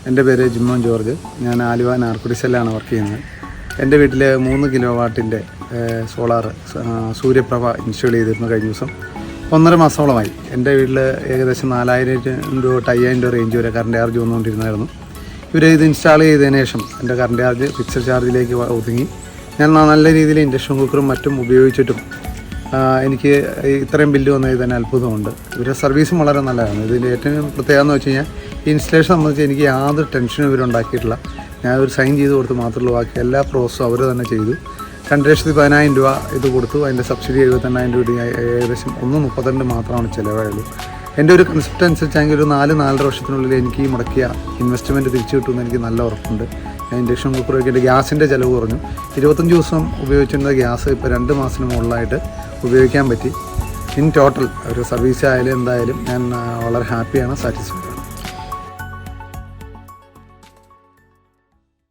എൻ്റെ പേര് ജിമ്മോൻ ജോർജ്. ഞാൻ ആലുവ നാർക്കോട്ടിക്സിലാണ് വർക്ക് ചെയ്യുന്നത്. എൻ്റെ വീട്ടിൽ 3 കിലോ വാട്ടിൻ്റെ സോളാർ സൂര്യപ്രഭ ഇൻസ്റ്റാൾ ചെയ്തിരുന്നു കഴിഞ്ഞ ദിവസം. 1.5 മാസത്തോളമായി. എൻ്റെ വീട്ടിൽ ഏകദേശം 4000 രൂപ തൊട്ട് 5000 രൂപ റേഞ്ച് വരെ കറണ്ട് ചാർജ് വന്നുകൊണ്ടിരുന്നായിരുന്നു. ഇവർ ഇത് ഇൻസ്റ്റാൾ ചെയ്തതിന് ശേഷം എൻ്റെ കറണ്ട് ചാർജ് ഫിക്സഡ് ചാർജിലേക്ക് ഒതുങ്ങി. ഞാൻ നല്ല രീതിയിൽ ഇൻഡക്ഷൻ കുക്കറും മറ്റും ഉപയോഗിച്ചിട്ടും എനിക്ക് ഇത്രയും ബില്ല് വന്നതിൽ തന്നെ അത്ഭുതമുണ്ട്. ഇവരുടെ സർവീസും വളരെ നല്ലതാണ്. ഇതിൻ്റെ ഏറ്റവും പ്രത്യേകത എന്ന് വെച്ച് കഴിഞ്ഞാൽ ഇൻസ്റ്റലേഷൻ സംബന്ധിച്ച് എനിക്ക് യാതൊരു ടെൻഷനും ഇവരുണ്ടാക്കിയിട്ടില്ല. ഞാൻ ഒരു സൈൻ ചെയ്ത് കൊടുത്ത് മാത്രമേ ബാക്കി എല്ലാ പ്രോസസ്സും അവർ തന്നെ ചെയ്തു. 2,10,000 രൂപ ഇത് കൊടുത്തു. അതിൻ്റെ സബ്സിഡി 78,000 രൂപ, ഏകദേശം 1.32 മാത്രമാണ് ചിലവായുള്ളൂ. എൻ്റെ ഒരു കൺസെപ്റ്റ് അനുസരിച്ചാണെങ്കിൽ ഒരു 4-4.5 വർഷത്തിനുള്ളിൽ എനിക്ക് ഈ മുടക്കിയ ഇൻവെസ്റ്റ്മെൻറ്റ് തിരിച്ചു കിട്ടുമെന്ന് എനിക്ക് നല്ല ഉറപ്പുണ്ട്. ഞാൻ ഇൻഡക്ഷൻ കുക്കർ വയ്ക്കേണ്ട ഗ്യാസിൻ്റെ ചിലവ് കുറഞ്ഞു. 25 ദിവസം ഉപയോഗിച്ചിരുന്ന ഗ്യാസ് ഇപ്പോൾ 2 മാസത്തിന് മുകളിലായിട്ട് ഉപയോഗിക്കാൻ പറ്റി. ഇൻ ടോട്ടൽ ഒരു സർവീസ് ആയാലും എന്തായാലും ഞാൻ വളരെ ഹാപ്പിയാണ്, സാറ്റിസ്ഫൈഡ്.